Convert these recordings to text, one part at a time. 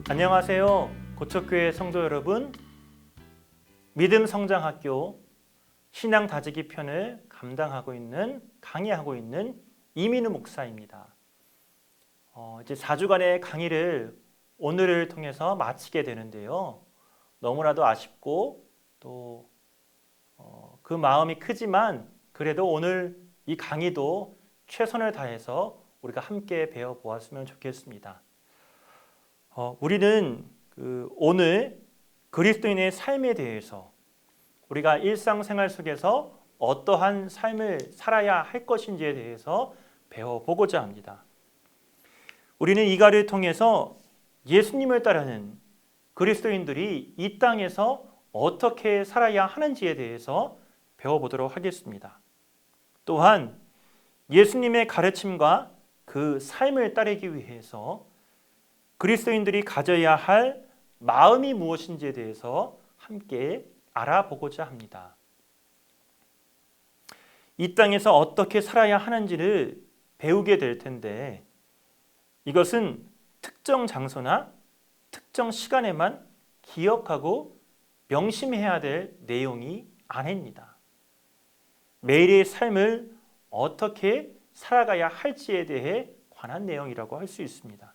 안녕하세요. 고척교회 성도 여러분, 믿음성장학교 신앙다지기 편을 강의하고 있는 이민우 목사입니다. 이제 4주간의 강의를 오늘을 통해서 마치게 되는데요. 너무나도 아쉽고 또 그 마음이 크지만 그래도 오늘 이 강의도 최선을 다해서 우리가 함께 배워보았으면 좋겠습니다. 우리는 오늘 그리스도인의 삶에 대해서 우리가 일상생활 속에서 어떠한 삶을 살아야 할 것인지에 대해서 배워보고자 합니다. 우리는 이 강의를 통해서 예수님을 따르는 그리스도인들이 이 땅에서 어떻게 살아야 하는지에 대해서 배워보도록 하겠습니다. 또한 예수님의 가르침과 그 삶을 따르기 위해서 그리스도인들이 가져야 할 마음이 무엇인지에 대해서 함께 알아보고자 합니다. 이 땅에서 어떻게 살아야 하는지를 배우게 될 텐데 이것은 특정 장소나 특정 시간에만 기억하고 명심해야 될 내용이 아닙니다. 매일의 삶을 어떻게 살아가야 할지에 대해 관한 내용이라고 할 수 있습니다.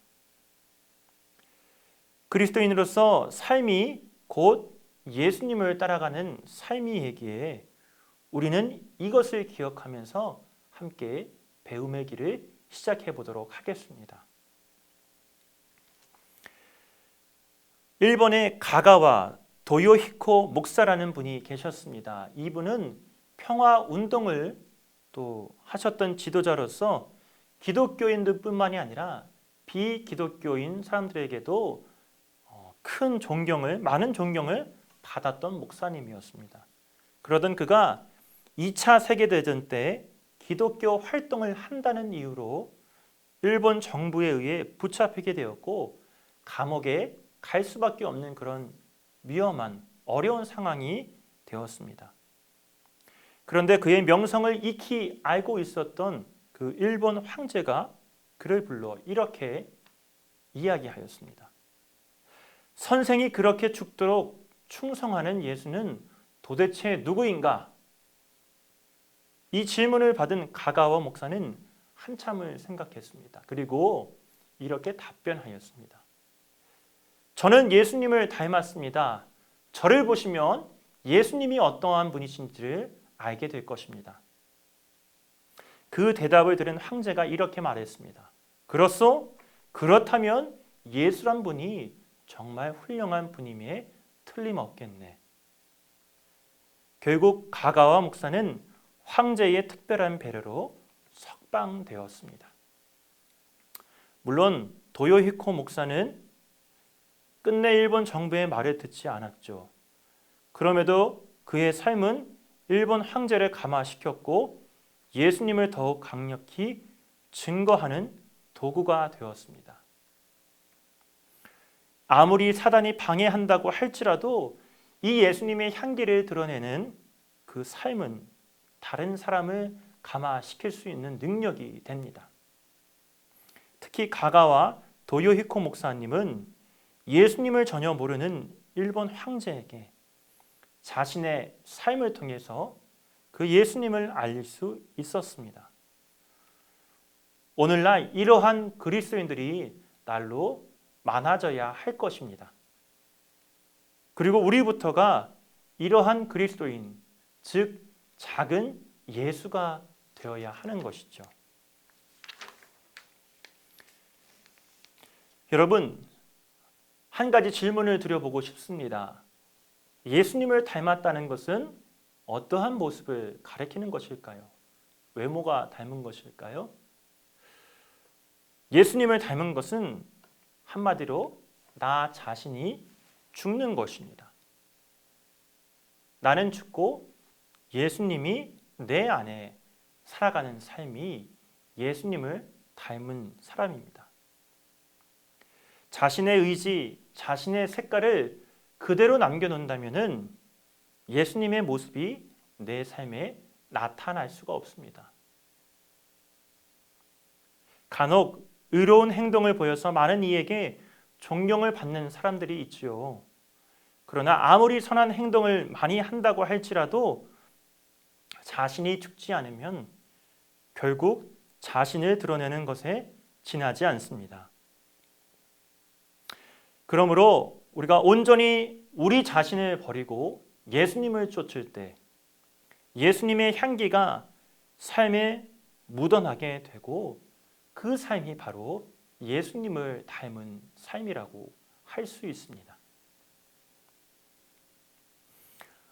그리스도인으로서 삶이 곧 예수님을 따라가는 삶이기에 우리는 이것을 기억하면서 함께 배움의 길을 시작해 보도록 하겠습니다. 일본의 가가와 도요히코 목사라는 분이 계셨습니다. 이분은 평화운동을 또 하셨던 지도자로서 기독교인들뿐만이 아니라 비기독교인 사람들에게도 많은 존경을 받았던 목사님이었습니다. 그러던 그가 2차 세계대전 때 기독교 활동을 한다는 이유로 일본 정부에 의해 붙잡히게 되었고 감옥에 갈 수밖에 없는 그런 위험한 어려운 상황이 되었습니다. 그런데 그의 명성을 익히 알고 있었던 그 일본 황제가 그를 불러 이렇게 이야기하였습니다. 선생이 그렇게 죽도록 충성하는 예수는 도대체 누구인가? 이 질문을 받은 가가와 목사는 한참을 생각했습니다. 그리고 이렇게 답변하였습니다. 저는 예수님을 닮았습니다. 저를 보시면 예수님이 어떠한 분이신지를 알게 될 것입니다. 그 대답을 들은 황제가 이렇게 말했습니다. 그렇소? 그렇다면 예수란 분이 정말 훌륭한 분임에 틀림없겠네. 결국 가가와 목사는 황제의 특별한 배려로 석방되었습니다. 물론 도요히코 목사는 끝내 일본 정부의 말을 듣지 않았죠. 그럼에도 그의 삶은 일본 황제를 감화시켰고 예수님을 더욱 강력히 증거하는 도구가 되었습니다. 아무리 사단이 방해한다고 할지라도 이 예수님의 향기를 드러내는 그 삶은 다른 사람을 감화시킬 수 있는 능력이 됩니다. 특히 가가와 도요히코 목사님은 예수님을 전혀 모르는 일본 황제에게 자신의 삶을 통해서 그 예수님을 알릴 수 있었습니다. 오늘날 이러한 그리스도인들이 날로 많아져야 할 것입니다. 그리고 우리부터가 이러한 그리스도인, 즉 작은 예수가 되어야 하는 것이죠. 여러분, 한 가지 질문을 드려보고 싶습니다. 예수님을 닮았다는 것은 어떠한 모습을 가리키는 것일까요? 외모가 닮은 것일까요? 예수님을 닮은 것은 한마디로 나 자신이 죽는 것입니다. 나는 죽고 예수님이 내 안에 살아가는 삶이 예수님을 닮은 사람입니다. 자신의 의지, 자신의 색깔을 그대로 남겨놓는다면 예수님의 모습이 내 삶에 나타날 수가 없습니다. 간혹 의로운 행동을 보여서 많은 이에게 존경을 받는 사람들이 있지요. 그러나 아무리 선한 행동을 많이 한다고 할지라도 자신이 죽지 않으면 결국 자신을 드러내는 것에 지나지 않습니다. 그러므로 우리가 온전히 우리 자신을 버리고 예수님을 쫓을 때 예수님의 향기가 삶에 묻어나게 되고 그 삶이 바로 예수님을 닮은 삶이라고 할 수 있습니다.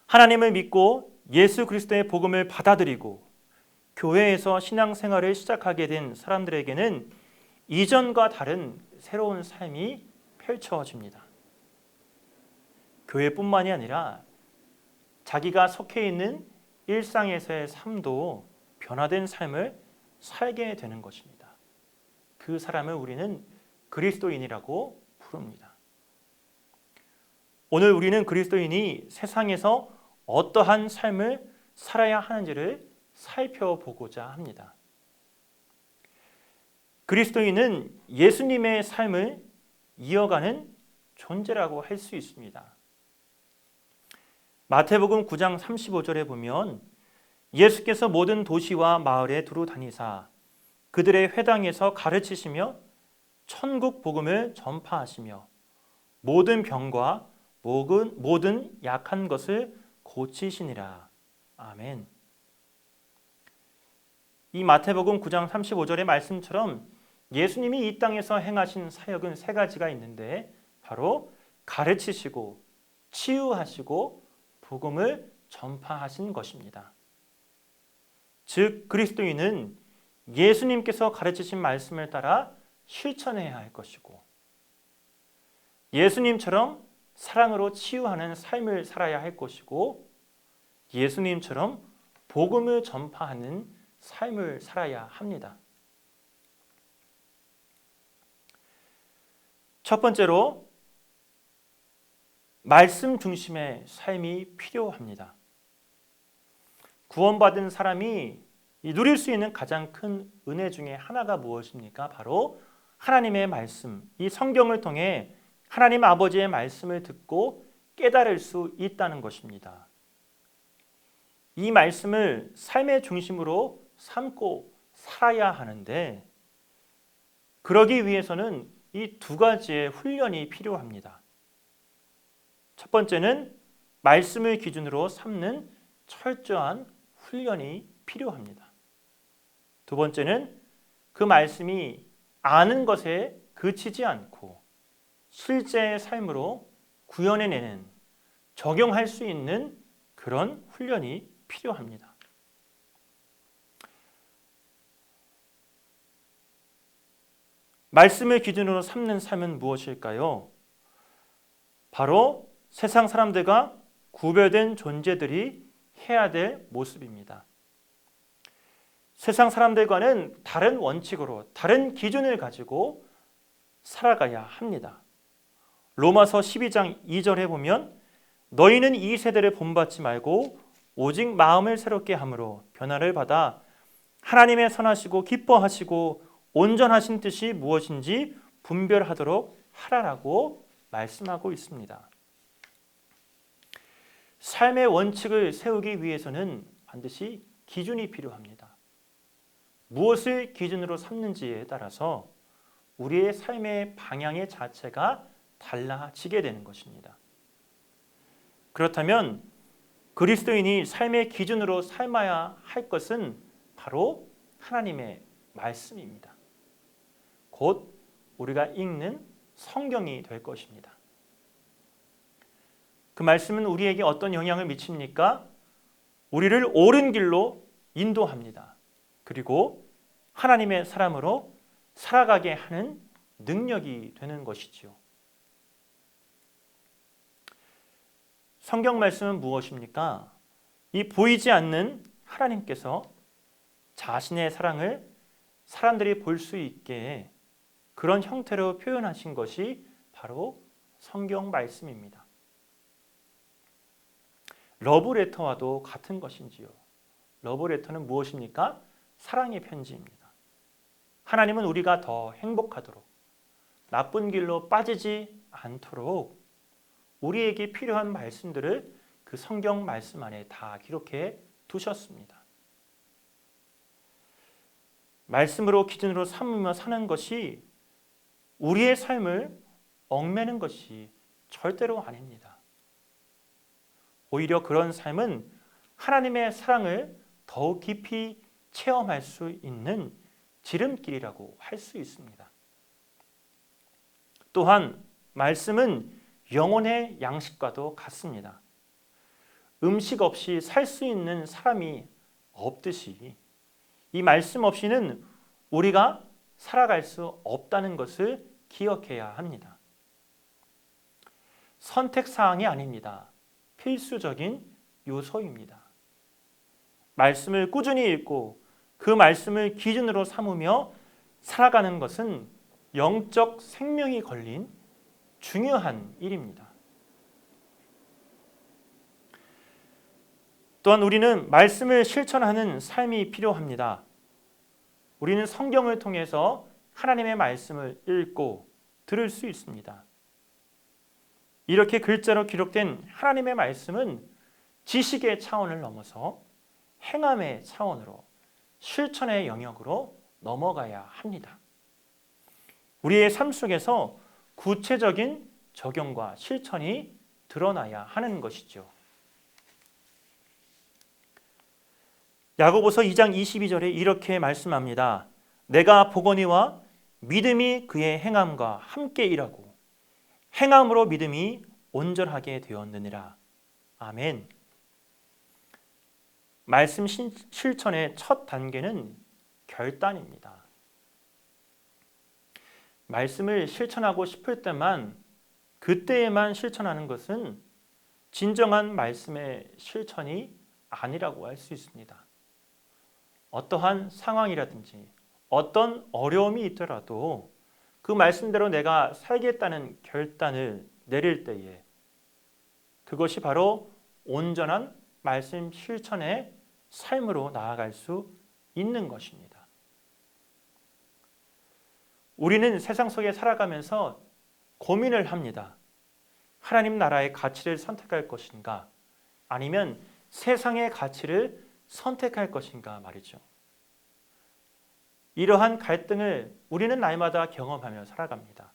하나님을 믿고 예수 그리스도의 복음을 받아들이고 교회에서 신앙생활을 시작하게 된 사람들에게는 이전과 다른 새로운 삶이 펼쳐집니다. 교회뿐만이 아니라 자기가 속해 있는 일상에서의 삶도 변화된 삶을 살게 되는 것입니다. 그 사람을 우리는 그리스도인이라고 부릅니다. 오늘 우리는 그리스도인이 세상에서 어떠한 삶을 살아야 하는지를 살펴보고자 합니다. 그리스도인은 예수님의 삶을 이어가는 존재라고 할 수 있습니다. 마태복음 9장 35절에 보면 예수께서 모든 도시와 마을에 두루 다니사 그들의 회당에서 가르치시며 천국 복음을 전파하시며 모든 병과 모든 약한 것을 고치시니라. 아멘. 이 마태복음 9장 35절의 말씀처럼 예수님이 이 땅에서 행하신 사역은 세 가지가 있는데 바로 가르치시고 치유하시고 복음을 전파하신 것입니다. 즉 그리스도인은 예수님께서 가르치신 말씀을 따라 실천해야 할 것이고 예수님처럼 사랑으로 치유하는 삶을 살아야 할 것이고 예수님처럼 복음을 전파하는 삶을 살아야 합니다. 첫 번째로 말씀 중심의 삶이 필요합니다. 구원받은 사람이 누릴 수 있는 가장 큰 은혜 중에 하나가 무엇입니까? 바로 하나님의 말씀, 이 성경을 통해 하나님 아버지의 말씀을 듣고 깨달을 수 있다는 것입니다. 이 말씀을 삶의 중심으로 삼고 살아야 하는데 그러기 위해서는 이 두 가지의 훈련이 필요합니다. 첫 번째는 말씀을 기준으로 삼는 철저한 훈련이 필요합니다. 두 번째는 그 말씀이 아는 것에 그치지 않고 실제의 삶으로 구현해내는 적용할 수 있는 그런 훈련이 필요합니다. 말씀을 기준으로 삼는 삶은 무엇일까요? 바로 세상 사람들과 구별된 존재들이 해야 될 모습입니다. 세상 사람들과는 다른 원칙으로, 다른 기준을 가지고 살아가야 합니다. 로마서 12장 2절에 보면 너희는 이 세대를 본받지 말고 오직 마음을 새롭게 함으로 변화를 받아 하나님의 선하시고 기뻐하시고 온전하신 뜻이 무엇인지 분별하도록 하라라고 말씀하고 있습니다. 삶의 원칙을 세우기 위해서는 반드시 기준이 필요합니다. 무엇을 기준으로 삼는지에 따라서 우리의 삶의 방향의 자체가 달라지게 되는 것입니다. 그렇다면 그리스도인이 삶의 기준으로 삶아야 할 것은 바로 하나님의 말씀입니다. 곧 우리가 읽는 성경이 될 것입니다. 그 말씀은 우리에게 어떤 영향을 미칩니까? 우리를 옳은 길로 인도합니다. 그리고 하나님의 사람으로 살아가게 하는 능력이 되는 것이지요. 성경 말씀은 무엇입니까? 이 보이지 않는 하나님께서 자신의 사랑을 사람들이 볼 수 있게 그런 형태로 표현하신 것이 바로 성경 말씀입니다. 러브레터와도 같은 것인지요. 러브레터는 무엇입니까? 사랑의 편지입니다. 하나님은 우리가 더 행복하도록, 나쁜 길로 빠지지 않도록 우리에게 필요한 말씀들을 그 성경 말씀 안에 다 기록해 두셨습니다. 말씀으로 기준으로 삼으며 사는 것이 우리의 삶을 얽매는 것이 절대로 아닙니다. 오히려 그런 삶은 하나님의 사랑을 더욱 깊이 체험할 수 있는 지름길이라고 할 수 있습니다. 또한 말씀은 영혼의 양식과도 같습니다. 음식 없이 살 수 있는 사람이 없듯이 이 말씀 없이는 우리가 살아갈 수 없다는 것을 기억해야 합니다. 선택사항이 아닙니다. 필수적인 요소입니다. 말씀을 꾸준히 읽고 그 말씀을 기준으로 삼으며 살아가는 것은 영적 생명이 걸린 중요한 일입니다. 또한 우리는 말씀을 실천하는 삶이 필요합니다. 우리는 성경을 통해서 하나님의 말씀을 읽고 들을 수 있습니다. 이렇게 글자로 기록된 하나님의 말씀은 지식의 차원을 넘어서 행함의 차원으로 실천의 영역으로 넘어가야 합니다. 우리의 삶 속에서 구체적인 적용과 실천이 드러나야 하는 것이죠. 야고보서 2장 22절에 이렇게 말씀합니다. 내가 보거니와 믿음이 그의 행함과 함께 일하고 행함으로 믿음이 온전하게 되었느니라. 아멘. 말씀 실천의 첫 단계는 결단입니다. 말씀을 실천하고 싶을 때만 그때에만 실천하는 것은 진정한 말씀의 실천이 아니라고 할 수 있습니다. 어떠한 상황이라든지 어떤 어려움이 있더라도 그 말씀대로 내가 살겠다는 결단을 내릴 때에 그것이 바로 온전한 말씀 실천의 삶으로 나아갈 수 있는 것입니다. 우리는 세상 속에 살아가면서 고민을 합니다. 하나님 나라의 가치를 선택할 것인가 아니면 세상의 가치를 선택할 것인가 말이죠. 이러한 갈등을 우리는 날마다 경험하며 살아갑니다.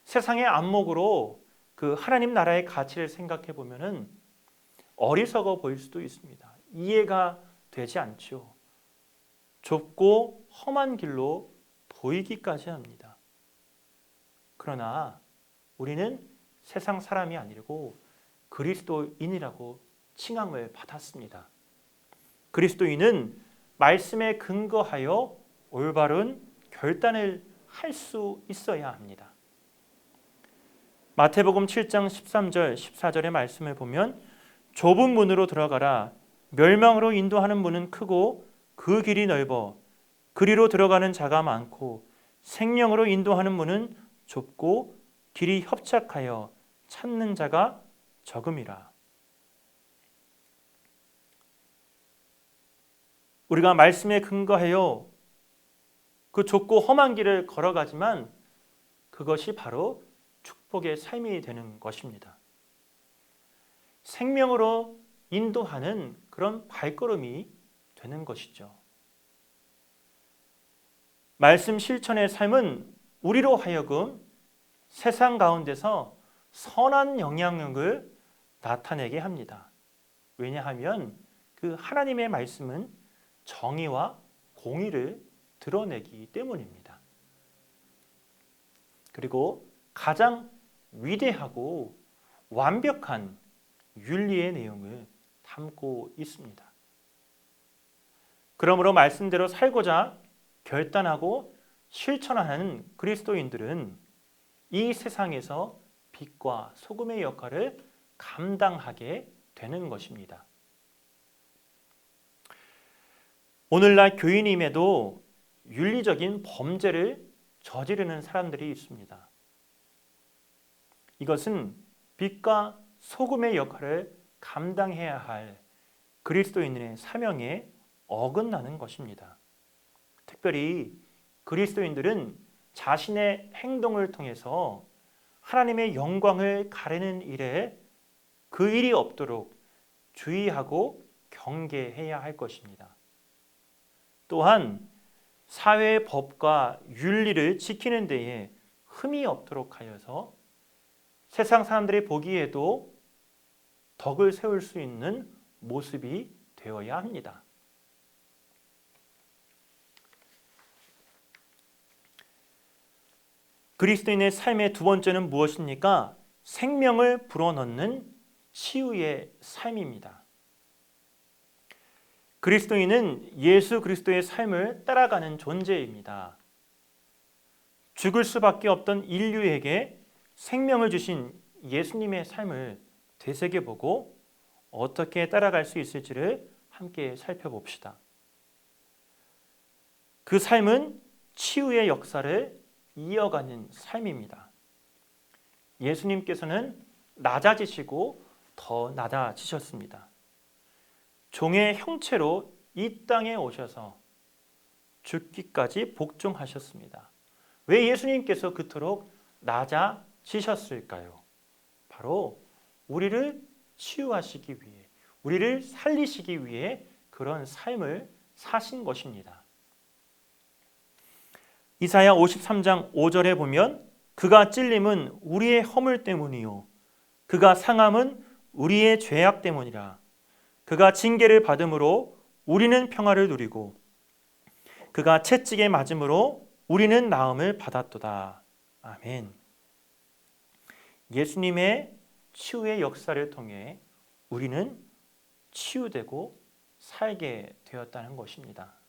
세상의 안목으로 그 하나님 나라의 가치를 생각해 보면은 어리석어 보일 수도 있습니다. 이해가 되지 않죠. 좁고 험한 길로 보이기까지 합니다. 그러나 우리는 세상 사람이 아니고 그리스도인이라고 칭함을 받았습니다. 그리스도인은 말씀에 근거하여 올바른 결단을 할 수 있어야 합니다. 마태복음 7장 13절 14절의 말씀을 보면 좁은 문으로 들어가라. 멸망으로 인도하는 문은 크고 그 길이 넓어 그리로 들어가는 자가 많고 생명으로 인도하는 문은 좁고 길이 협착하여 찾는 자가 적음이라. 우리가 말씀에 근거하여 그 좁고 험한 길을 걸어가지만 그것이 바로 축복의 삶이 되는 것입니다. 생명으로 인도하는 그런 발걸음이 되는 것이죠. 말씀 실천의 삶은 우리로 하여금 세상 가운데서 선한 영향력을 나타내게 합니다. 왜냐하면 그 하나님의 말씀은 정의와 공의를 드러내기 때문입니다. 그리고 가장 위대하고 완벽한 윤리의 내용을 담고 있습니다. 그러므로 말씀대로 살고자 결단하고 실천하는 그리스도인들은 이 세상에서 빛과 소금의 역할을 감당하게 되는 것입니다. 오늘날 교인임에도 윤리적인 범죄를 저지르는 사람들이 있습니다. 이것은 빛과 소금의 역할을 감당해야 할 그리스도인의 사명에 어긋나는 것입니다. 특별히 그리스도인들은 자신의 행동을 통해서 하나님의 영광을 가리는 일에 그 일이 없도록 주의하고 경계해야 할 것입니다. 또한 사회의 법과 윤리를 지키는 데에 흠이 없도록 하여서 세상 사람들이 보기에도 덕을 세울 수 있는 모습이 되어야 합니다. 그리스도인의 삶의 두 번째는 무엇입니까? 생명을 불어넣는 치유의 삶입니다. 그리스도인은 예수 그리스도의 삶을 따라가는 존재입니다. 죽을 수밖에 없던 인류에게 생명을 주신 예수님의 삶을 되새겨보고 어떻게 따라갈 수 있을지를 함께 살펴봅시다. 그 삶은 치유의 역사를 이어가는 삶입니다. 예수님께서는 낮아지시고 더 낮아지셨습니다. 종의 형체로 이 땅에 오셔서 죽기까지 복종하셨습니다. 왜 예수님께서 그토록 낮아지셨을까요? 바로 우리를 치유하시기 위해, 우리를 살리시기 위해 그런 삶을 사신 것입니다. 이사야 53장 5절에 보면 그가 찔림은 우리의 허물 때문이요 그가 상함은 우리의 죄악 때문이라. 그가 징계를 받음으로 우리는 평화를 누리고 그가 채찍에 맞음으로 우리는 나음을 받았도다. 아멘. 예수님의 치유의 역사를 통해 우리는 치유되고 살게 되었다는 것입니다.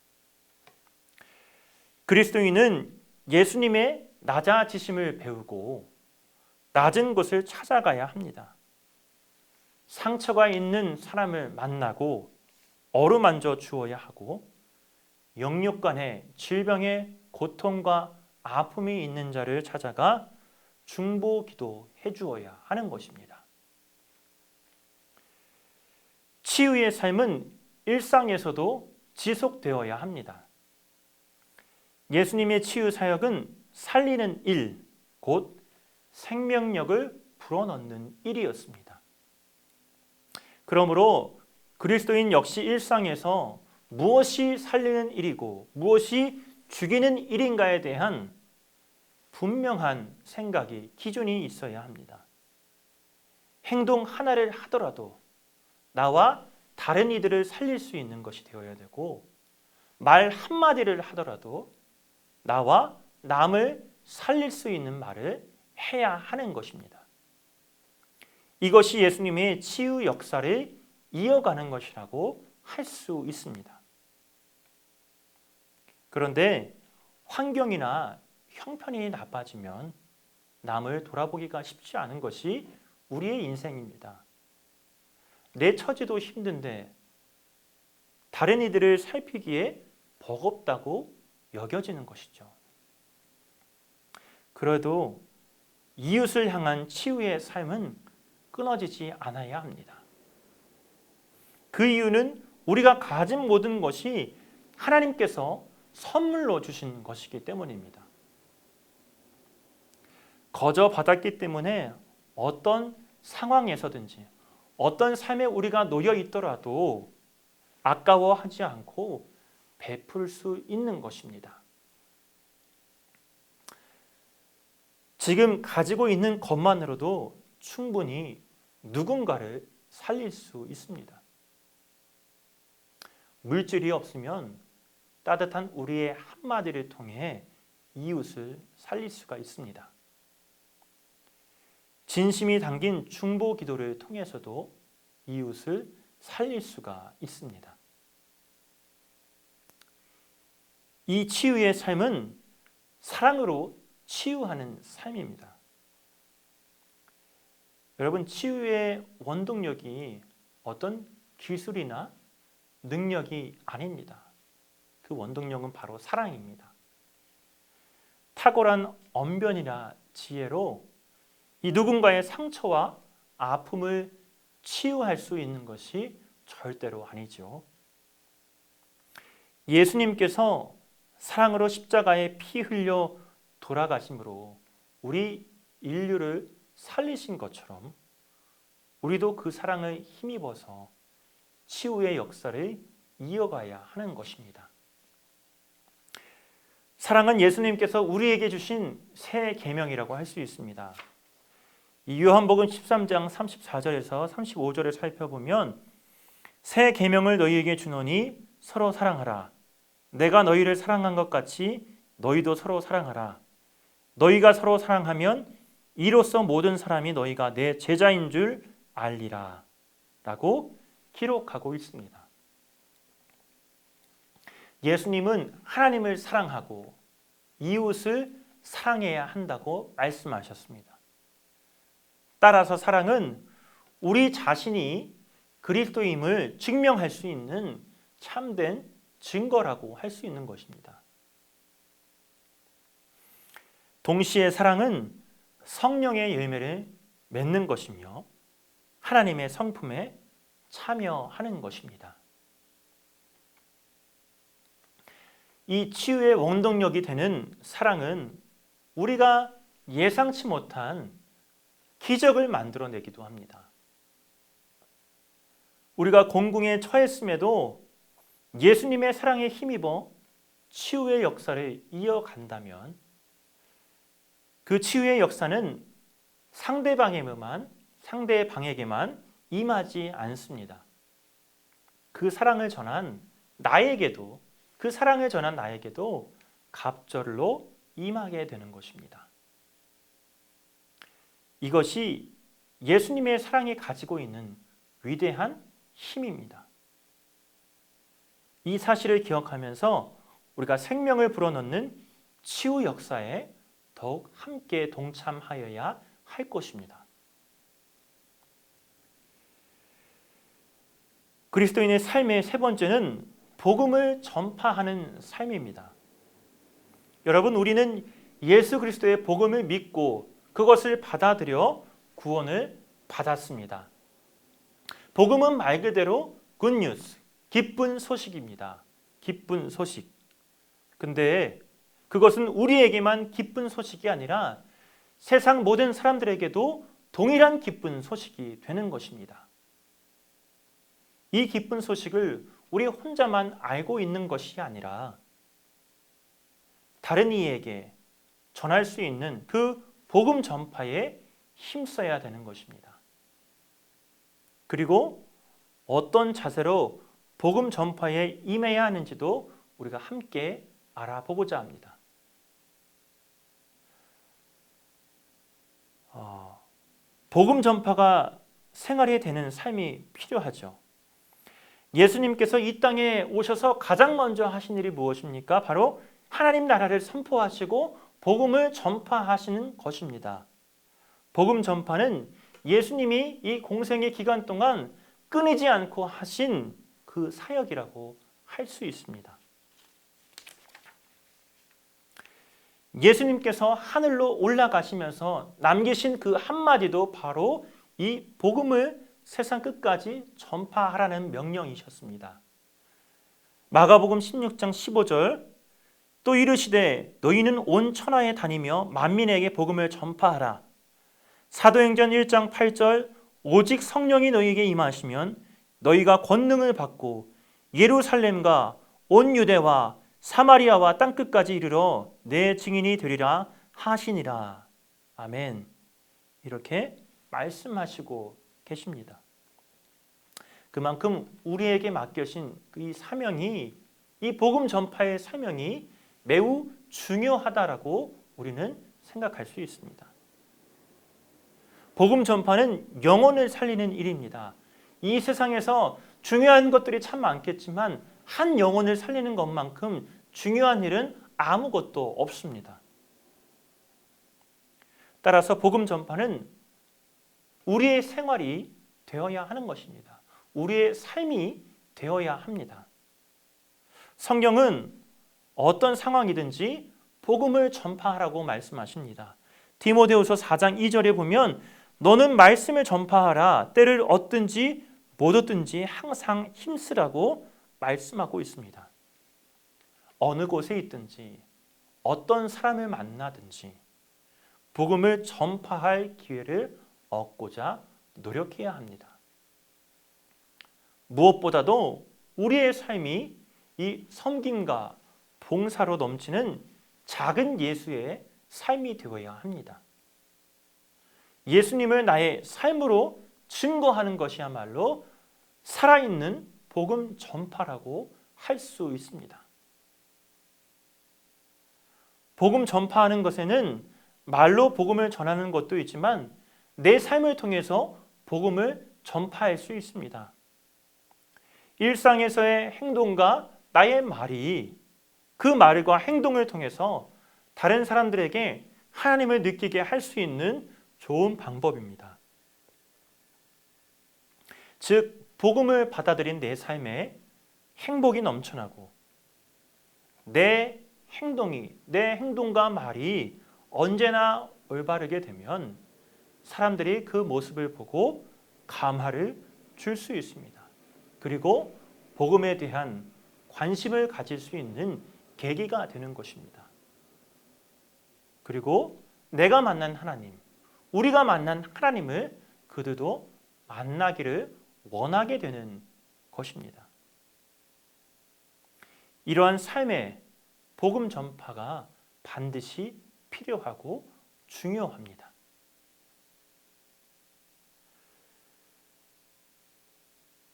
그리스도인은 예수님의 낮아지심을 배우고 낮은 곳을 찾아가야 합니다. 상처가 있는 사람을 만나고 어루만져 주어야 하고 영육간의 질병의 고통과 아픔이 있는 자를 찾아가 중보기도해 주어야 하는 것입니다. 치유의 삶은 일상에서도 지속되어야 합니다. 예수님의 치유 사역은 살리는 일, 곧 생명력을 불어넣는 일이었습니다. 그러므로 그리스도인 역시 일상에서 무엇이 살리는 일이고 무엇이 죽이는 일인가에 대한 분명한 생각이, 기준이 있어야 합니다. 행동 하나를 하더라도 나와 다른 이들을 살릴 수 있는 것이 되어야 되고, 말 한마디를 하더라도 나와 남을 살릴 수 있는 말을 해야 하는 것입니다. 이것이 예수님의 치유 역사를 이어가는 것이라고 할 수 있습니다. 그런데 환경이나 형편이 나빠지면 남을 돌아보기가 쉽지 않은 것이 우리의 인생입니다. 내 처지도 힘든데 다른 이들을 살피기에 버겁다고 여겨지는 것이죠. 그래도 이웃을 향한 치유의 삶은 끊어지지 않아야 합니다. 그 이유는 우리가 가진 모든 것이 하나님께서 선물로 주신 것이기 때문입니다. 거저 받았기 때문에 어떤 상황에서든지 어떤 삶에 우리가 놓여 있더라도 아까워하지 않고 베풀 수 있는 것입니다. 지금 가지고 있는 것만으로도 충분히 누군가를 살릴 수 있습니다. 물질이 없으면 따뜻한 우리의 한마디를 통해 이웃을 살릴 수가 있습니다. 진심이 담긴 중보 기도를 통해서도 이웃을 살릴 수가 있습니다. 이 치유의 삶은 사랑으로 치유하는 삶입니다. 여러분, 치유의 원동력이 어떤 기술이나 능력이 아닙니다. 그 원동력은 바로 사랑입니다. 탁월한 언변이나 지혜로 이 누군가의 상처와 아픔을 치유할 수 있는 것이 절대로 아니죠. 예수님께서 사랑으로 십자가에 피 흘려 돌아가심으로 우리 인류를 살리신 것처럼 우리도 그 사랑을 힘입어서 치유의 역사를 이어가야 하는 것입니다. 사랑은 예수님께서 우리에게 주신 새 계명이라고 할 수 있습니다. 이 요한복음 13장 34절에서 35절을 살펴보면 새 계명을 너희에게 주노니 서로 사랑하라. 내가 너희를 사랑한 것 같이 너희도 서로 사랑하라. 너희가 서로 사랑하면 이로써 모든 사람이 너희가 내 제자인 줄 알리라 라고 기록하고 있습니다. 예수님은 하나님을 사랑하고 이웃을 사랑해야 한다고 말씀하셨습니다. 따라서 사랑은 우리 자신이 그리스도임을 증명할 수 있는 참된 증거라고 할 수 있는 것입니다. 동시에 사랑은 성령의 열매를 맺는 것이며 하나님의 성품에 참여하는 것입니다. 이 치유의 원동력이 되는 사랑은 우리가 예상치 못한 기적을 만들어내기도 합니다. 우리가 공궁에 처했음에도 예수님의 사랑에 힘입어 치유의 역사를 이어간다면 그 치유의 역사는 상대방에게만 임하지 않습니다. 그 사랑을 전한 나에게도 갑절로 임하게 되는 것입니다. 이것이 예수님의 사랑이 가지고 있는 위대한 힘입니다. 이 사실을 기억하면서 우리가 생명을 불어넣는 치유 역사에 더욱 함께 동참하여야 할 것입니다. 그리스도인의 삶의 세 번째는 복음을 전파하는 삶입니다. 여러분, 우리는 예수 그리스도의 복음을 믿고 그것을 받아들여 구원을 받았습니다. 복음은 말 그대로 굿뉴스, 기쁜 소식입니다. 기쁜 소식. 근데 그것은 우리에게만 기쁜 소식이 아니라 세상 모든 사람들에게도 동일한 기쁜 소식이 되는 것입니다. 이 기쁜 소식을 우리 혼자만 알고 있는 것이 아니라 다른 이에게 전할 수 있는 그 복음 전파에 힘써야 되는 것입니다. 그리고 어떤 자세로 복음 전파에 임해야 하는지도 우리가 함께 알아보고자 합니다. 복음 전파가 생활이 되는 삶이 필요하죠. 예수님께서 이 땅에 오셔서 가장 먼저 하신 일이 무엇입니까? 바로 하나님 나라를 선포하시고 복음을 전파하시는 것입니다. 복음 전파는 예수님이 이 공생의 기간 동안 끊이지 않고 하신 그 사역이라고 할 수 있습니다. 예수님께서 하늘로 올라가시면서 남기신 그 한마디도 바로 이 복음을 세상 끝까지 전파하라는 명령이셨습니다. 마가복음 16장 15절 또 이르시되 너희는 온 천하에 다니며 만민에게 복음을 전파하라. 사도행전 1장 8절 오직 성령이 너희에게 임하시면 너희가 권능을 받고 예루살렘과 온 유대와 사마리아와 땅끝까지 이르러 내 증인이 되리라 하시니라. 아멘. 이렇게 말씀하시고 계십니다. 그만큼 우리에게 맡겨진 이 사명이, 이 복음 전파의 사명이 매우 중요하다라고 우리는 생각할 수 있습니다. 복음 전파는 영혼을 살리는 일입니다. 이 세상에서 중요한 것들이 참 많겠지만 한 영혼을 살리는 것만큼 중요한 일은 아무것도 없습니다. 따라서 복음 전파는 우리의 생활이 되어야 하는 것입니다. 우리의 삶이 되어야 합니다. 성경은 어떤 상황이든지 복음을 전파하라고 말씀하십니다. 디모데후서 4장 2절에 보면 너는 말씀을 전파하라. 때를 얻든지 못 얻든지 항상 힘쓰라고 말씀하고 있습니다. 어느 곳에 있든지 어떤 사람을 만나든지 복음을 전파할 기회를 얻고자 노력해야 합니다. 무엇보다도 우리의 삶이 이 섬김과 봉사로 넘치는 작은 예수의 삶이 되어야 합니다. 예수님을 나의 삶으로 증거하는 것이야말로 살아있는 복음 전파라고 할 수 있습니다. 복음 전파하는 것에는 말로 복음을 전하는 것도 있지만 내 삶을 통해서 복음을 전파할 수 있습니다. 일상에서의 행동과 나의 말이 그 말과 행동을 통해서 다른 사람들에게 하나님을 느끼게 할 수 있는 좋은 방법입니다. 즉, 복음을 받아들인 내 삶에 행복이 넘쳐나고 내 행동과 말이 언제나 올바르게 되면 사람들이 그 모습을 보고 감화를 줄 수 있습니다. 그리고 복음에 대한 관심을 가질 수 있는 계기가 되는 것입니다. 그리고 내가 만난 하나님, 우리가 만난 하나님을 그들도 만나기를 원하게 되는 것입니다. 이러한 삶의 복음 전파가 반드시 필요하고 중요합니다.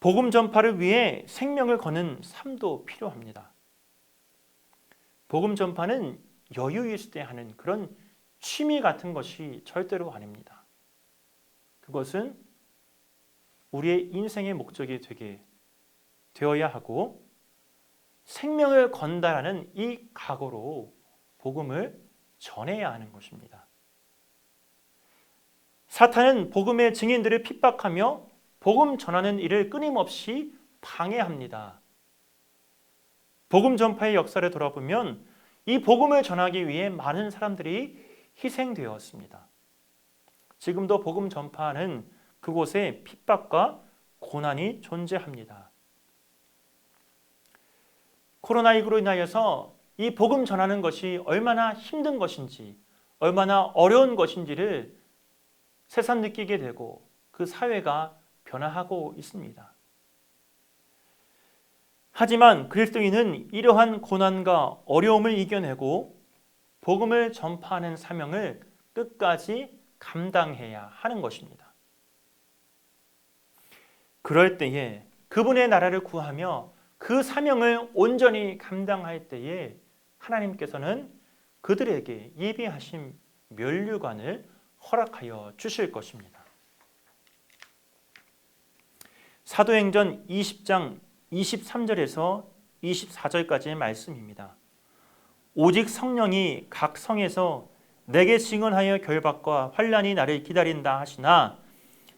복음 전파를 위해 생명을 거는 삶도 필요합니다. 복음 전파는 여유 있을 때 하는 그런 취미 같은 것이 절대로 아닙니다. 그것은 우리의 인생의 목적이 되어야 하고 생명을 건다라는 이 각오로 복음을 전해야 하는 것입니다. 사탄은 복음의 증인들을 핍박하며 복음 전하는 일을 끊임없이 방해합니다. 복음 전파의 역사를 돌아보면 이 복음을 전하기 위해 많은 사람들이 희생되었습니다. 지금도 복음 전파하는 그곳에 핍박과 고난이 존재합니다. 코로나19로 인하여서 이 복음 전하는 것이 얼마나 힘든 것인지, 얼마나 어려운 것인지를 새삼 느끼게 되고 그 사회가 변화하고 있습니다. 하지만 그리스도인은 이러한 고난과 어려움을 이겨내고 복음을 전파하는 사명을 끝까지 감당해야 하는 것입니다. 그럴 때에 그분의 나라를 구하며 그 사명을 온전히 감당할 때에 하나님께서는 그들에게 예비하신 면류관을 허락하여 주실 것입니다. 사도행전 20장 23절에서 24절까지의 말씀입니다. 오직 성령이 각 성에서 내게 증언하여 결박과 환난이 나를 기다린다 하시나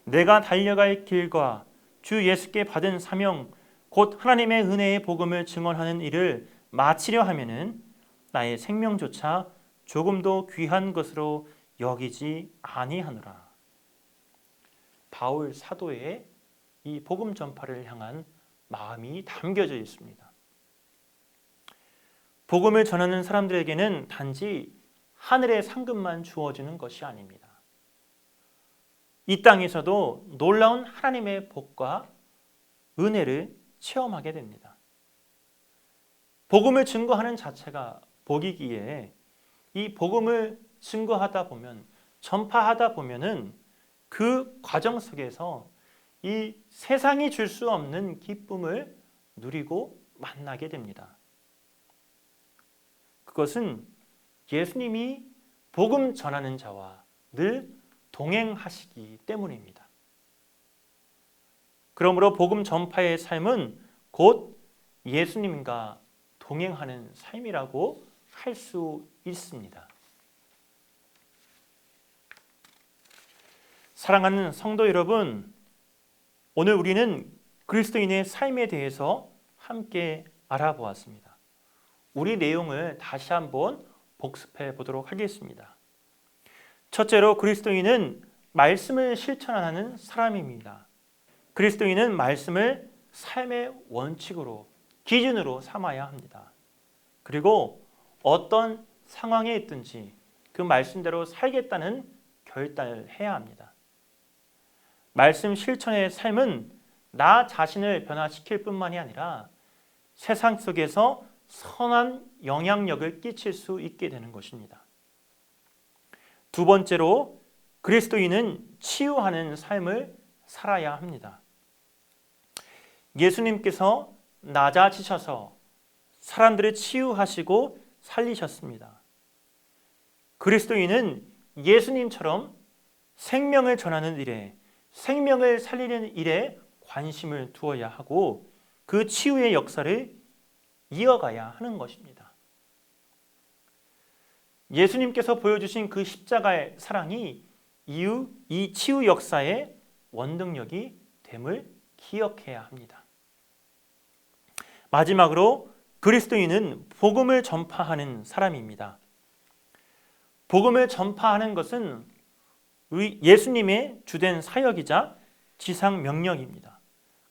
내가 달려갈 길과 주 예수께 받은 사명 곧 하나님의 은혜의 복음을 증언하는 일을 마치려 하면은 나의 생명조차 조금도 귀한 것으로 여기지 아니하노라. 바울 사도의 이 복음 전파를 향한 마음이 담겨져 있습니다. 복음을 전하는 사람들에게는 단지 하늘의 상급만 주어지는 것이 아닙니다. 이 땅에서도 놀라운 하나님의 복과 은혜를 체험하게 됩니다. 복음을 증거하는 자체가 복이기에 이 복음을 증거하다 보면, 전파하다 보면은 그 과정 속에서 이 세상이 줄 수 없는 기쁨을 누리고 만나게 됩니다. 그것은 예수님이 복음 전하는 자와 늘 동행하시기 때문입니다. 그러므로 복음 전파의 삶은 곧 예수님과 동행하는 삶이라고 할 수 있습니다. 사랑하는 성도 여러분, 오늘 우리는 그리스도인의 삶에 대해서 함께 알아보았습니다. 우리 내용을 다시 한번 복습해 보도록 하겠습니다. 첫째로 그리스도인은 말씀을 실천하는 사람입니다. 그리스도인은 말씀을 삶의 원칙으로, 기준으로 삼아야 합니다. 그리고 어떤 상황에 있든지 그 말씀대로 살겠다는 결단을 해야 합니다. 말씀 실천의 삶은 나 자신을 변화시킬 뿐만이 아니라 세상 속에서 선한 영향력을 끼칠 수 있게 되는 것입니다. 두 번째로 그리스도인은 치유하는 삶을 살아야 합니다. 예수님께서 낮아지셔서 사람들을 치유하시고 살리셨습니다. 그리스도인은 예수님처럼 생명을 전하는 일에, 생명을 살리는 일에 관심을 두어야 하고 그 치유의 역사를 이어가야 하는 것입니다. 예수님께서 보여주신 그 십자가의 사랑이 이 치유 역사의 원동력이 됨을 기억해야 합니다. 마지막으로 그리스도인은 복음을 전파하는 사람입니다. 복음을 전파하는 것은 예수님의 주된 사역이자 지상 명령입니다.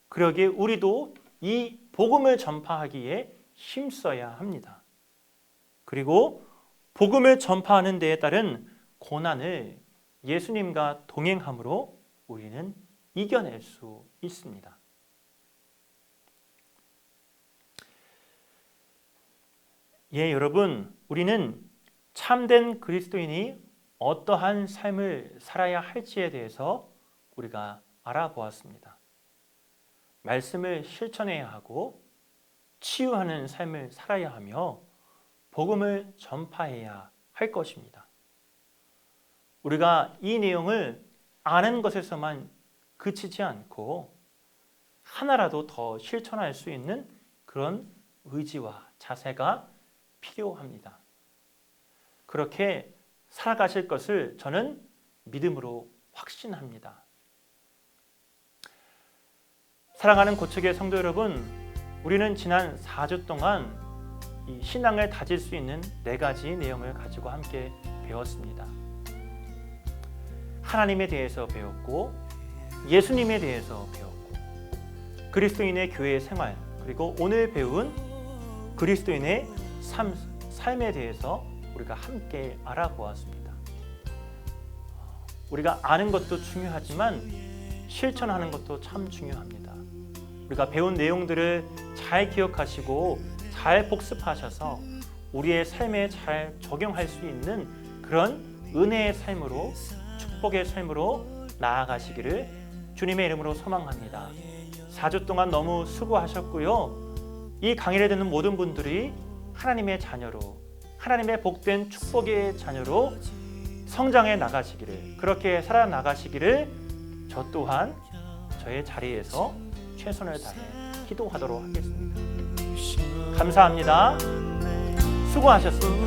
그러기에 우리도 이 복음을 전파하기에 힘써야 합니다. 그리고 복음을 전파하는 데에 따른 고난을 예수님과 동행함으로 우리는 이겨낼 수 있습니다. 예, 여러분, 우리는 참된 그리스도인이 어떠한 삶을 살아야 할지에 대해서 우리가 알아보았습니다. 말씀을 실천해야 하고 치유하는 삶을 살아야 하며 복음을 전파해야 할 것입니다. 우리가 이 내용을 아는 것에서만 그치지 않고 하나라도 더 실천할 수 있는 그런 의지와 자세가 필요합니다. 그렇게 살아가실 것을 저는 믿음으로 확신합니다. 사랑하는 고척의 성도 여러분, 우리는 지난 4주 동안 이 신앙을 다질 수 있는 4가지 내용을 가지고 함께 배웠습니다. 하나님에 대해서 배웠고, 예수님에 대해서 배웠고, 그리스도인의 교회 생활, 그리고 오늘 배운 그리스도인의 삶에 대해서 우리가 함께 알아보았습니다. 우리가 아는 것도 중요하지만 실천하는 것도 참 중요합니다. 우리가 배운 내용들을 잘 기억하시고 잘 복습하셔서 우리의 삶에 잘 적용할 수 있는 그런 은혜의 삶으로, 축복의 삶으로 나아가시기를 주님의 이름으로 소망합니다. 4주 동안 너무 수고하셨고요. 이 강의를 듣는 모든 분들이 하나님의 자녀로, 하나님의 복된 축복의 자녀로 성장해 나가시기를, 그렇게 살아나가시기를 저 또한 저의 자리에서 최선을 다해 기도하도록 하겠습니다. 감사합니다. 수고하셨습니다.